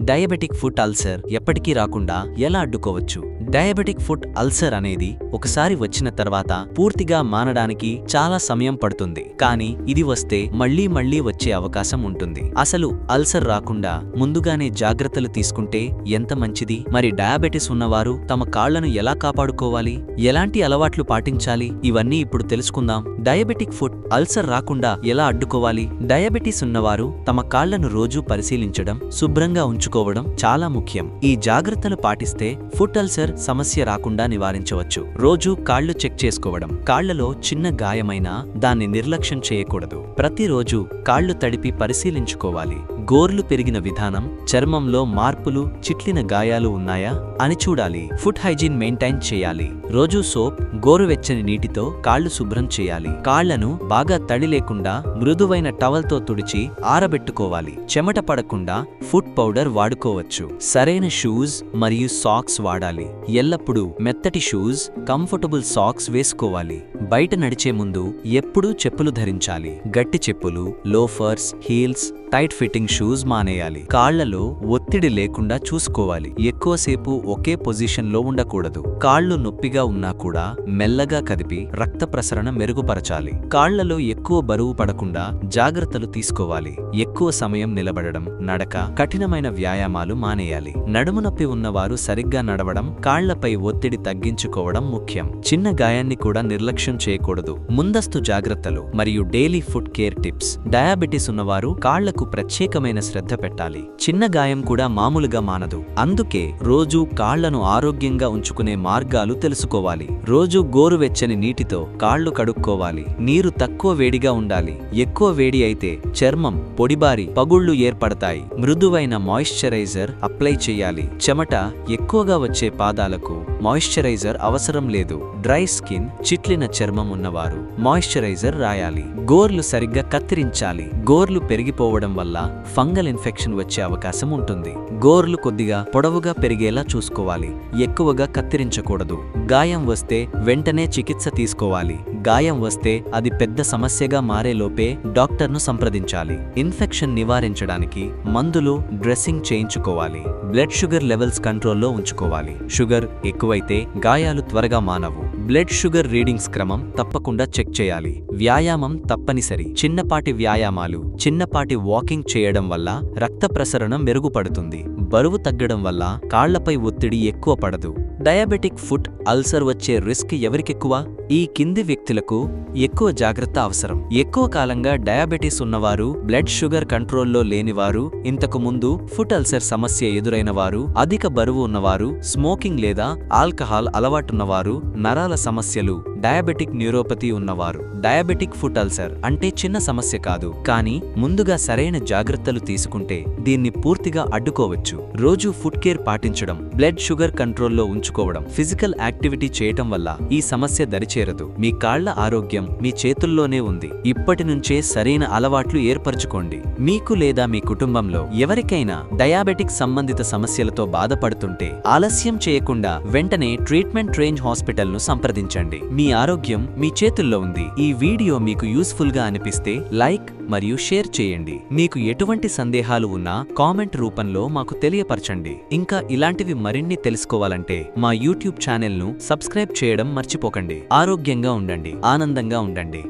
Diabetic foot ulcer ఎప్పటికీ రాకుండా ఎలా అడ్డుకోవచ్చు? డయాబెటిక్ ఫుట్ అల్సర్ అనేది ఒకసారి వచ్చిన తర్వాత పూర్తిగా మానడానికి చాలా సమయం పడుతుంది. కానీ ఇది వస్తే మళ్లీ వచ్చే అవకాశం ఉంటుంది. అసలు అల్సర్ రాకుండా ముందుగానే జాగ్రత్తలు తీసుకుంటే ఎంత మంచిది? మరి డయాబెటిస్ ఉన్నవారు తమ కాళ్లను ఎలా కాపాడుకోవాలి? ఎలాంటి అలవాట్లు పాటించాలి? ఇవన్నీ ఇప్పుడు తెలుసుకుందాం. డయాబెటిక్ ఫుట్ అల్సర్ రాకుండా ఎలా అడ్డుకోవాలి? డయాబెటిస్ ఉన్నవారు తమ కాళ్లను రోజూ పరిశీలించడం, శుభ్రంగా ఉంచుకోవడం చాలా ముఖ్యం. ఈ జాగ్రత్తలు పాటిస్తే ఫుట్ అల్సర్ సమస్య రాకుండా నివారించవచ్చు. రోజూ కాళ్లు చెక్ చేసుకోవడం. కాళ్లలో చిన్న గాయమైనా దాన్ని నిర్లక్ష్యం చేయకూడదు. ప్రతిరోజు కాళ్లు తడిపి పరిశీలించుకోవాలి. గోర్లు పెరిగిన విధానం, చర్మంలో మార్పులు, చిట్లిన గాయాలు ఉన్నాయా అని చూడాలి. ఫుట్ హైజీన్ మెయింటైన్ చేయాలి. రోజూ సోప్, గోరువెచ్చని నీటితో కాళ్లు శుభ్రం చేయాలి. కాళ్లను బాగా తడి లేకుండా మృదువైన టవల్తో తుడిచి ఆరబెట్టుకోవాలి. చెమట పడకుండా ఫుట్ పౌడర్ వాడుకోవచ్చు. సరైన షూస్ మరియు సాక్స్ వాడాలి. ఎల్లప్పుడూ మెత్తటి షూస్, కంఫర్టబుల్ సాక్స్ వేసుకోవాలి. బయట నడిచే ముందు ఎప్పుడూ చెప్పులు ధరించాలి. గట్టి చెప్పులు, loafers, heels, tight fitting shoes మానేయాలి. కాళ్లలో ఒత్తిడి లేకుండా చూసుకోవాలి. ఎక్కువసేపు ఒకే పొజిషన్లో ఉండకూడదు. కాళ్లు నొప్పిగా ఉన్నా కూడా మెల్లగా కదిపి రక్త ప్రసరణ మెరుగుపరచాలి. కాళ్లలో ఎక్కువ బరువు పడకుండా జాగ్రత్తలు తీసుకోవాలి. ఎక్కువ సమయం నిలబడడం, నడక, కఠినమైన వ్యాయామాలు మానేయాలి. నడుము నొప్పి ఉన్నవారు సరిగ్గా నడవడం, కాళ్లపై ఒత్తిడి తగ్గించుకోవడం ముఖ్యం. చిన్న గాయాన్ని కూడా నిర్లక్ష్యం చేయకూడదు. ముందస్తు జాగ్రత్తలు మరియు daily food care tips. Diabetes ఉన్నవారు కాళ్లకు ప్రత్యేకమైన శ్రద్ధ పెట్టాలి. చిన్న గాయం కూడా మామూలుగా మానదు. అందుకే రోజూ కాళ్లను ఆరోగ్యంగా ఉంచుకునే మార్గాలు తెలుసుకోవాలి. రోజూ గోరువెచ్చని నీటితో కాళ్లు కడుక్కోవాలి. నీరు తక్కువ వేడిగా ఉండాలి. ఎక్కువ వేడి అయితే చర్మం పొడిబారి పగుళ్లు ఏర్పడతాయి. మృదువైన మాయిశ్చరైజర్ అప్లై చేయాలి. చెమట ఎక్కువగా వచ్చే పాదాలకు మాయిశ్చరైజర్ అవసరం లేదు. డ్రై స్కిన్, చిట్లిన చర్మం ఉన్నవారు మాయిశ్చరైజర్ రాయాలి. గోర్లు సరిగ్గా కత్తిరించాలి. గోర్లు పెరిగిపోవడం వల్ల ఫంగల్ ఇన్ఫెక్షన్ వచ్చే అవకాశం ఉంటుంది. గోర్లు కొద్దిగా పొడవుగా పెరిగేలా చూసుకోవాలి. ఎక్కువగా కత్తిరించకూడదు. గాయం వస్తే వెంటనే చికిత్స తీసుకోవాలి. గాయం వస్తే అది పెద్ద సమస్యగా మారేలోపే డాక్టర్ను సంప్రదించాలి. ఇన్ఫెక్షన్ నివారించడానికి మందులు, డ్రెస్సింగ్ చేయించుకోవాలి. బ్లడ్ షుగర్ లెవెల్స్ కంట్రోల్లో ఉంచుకోవాలి. షుగర్ ఎక్కువైతే గాయాలు త్వరగా మానవు. బ్లడ్ షుగర్ రీడింగ్స్ క్రమం తప్పకుండా చెక్ చేయాలి. వ్యాయామం తప్పనిసరి. చిన్నపాటి వ్యాయామాలు, చిన్నపాటి వాకింగ్ చేయడం వల్ల రక్త ప్రసరణ మెరుగుపడుతుంది. బరువు తగ్గడం వల్ల కాళ్లపై ఒత్తిడి ఎక్కువ పడదు. డయాబెటిక్ ఫుట్ అల్సర్ వచ్చే రిస్క్ ఎవరికెక్కువ? ఈ కింది వ్యక్తులకు ఎక్కువ జాగ్రత్త అవసరం. ఎక్కువ కాలంగా డయాబెటిస్ ఉన్నవారు, బ్లడ్ షుగర్ కంట్రోల్లో లేనివారు, ఇంతకు ముందు ఫుట్ అల్సర్ సమస్య ఎదురైన వారు, అధిక బరువు ఉన్నవారు, స్మోకింగ్ లేదా ఆల్కహాల్ అలవాటున్నవారు, నరాల సమస్యలు, డయాబెటిక్ న్యూరోపతి ఉన్నవారు. డయాబెటిక్ ఫుట్ అల్సర్ అంటే చిన్న సమస్య కాదు. కానీ ముందుగా సరైన జాగ్రత్తలు తీసుకుంటే దీన్ని పూర్తిగా అడ్డుకోవచ్చు. రోజూ ఫుడ్ కేర్ పాటించడం, బ్లడ్ షుగర్ కంట్రోల్లో ఉంచుకోవడం, ఫిజికల్ యాక్టివిటీ చేయటం వల్ల ఈ సమస్య దరిచేరదు. మీ కాళ్ల ఆరోగ్యం మీ చేతుల్లోనే ఉంది. ఇప్పటి నుంచే సరైన అలవాట్లు ఏర్పరచుకోండి. మీకు లేదా మీ కుటుంబంలో ఎవరికైనా డయాబెటిక్ సంబంధిత సమస్యలతో బాధపడుతుంటే ఆలస్యం చేయకుండా వెంటనే ట్రీట్మెంట్ రేంజ్ హాస్పిటల్ను సంప్రదించండి. మీ ఆరోగ్యం మీ చేతుల్లో ఉంది. ఈ వీడియో మీకు యూస్ఫుల్ గా అనిపిస్తే లైక్ మరియు షేర్ చేయండి. మీకు ఎటువంటి సందేహాలు ఉన్నా కామెంట్ రూపంలో మాకు తెలియపరచండి. ఇంకా ఇలాంటివి మరిన్ని తెలుసుకోవాలంటే మా యూట్యూబ్ ఛానల్ను సబ్స్క్రైబ్ చేయడం మర్చిపోకండి. ఆరోగ్యంగా ఉండండి, ఆనందంగా ఉండండి.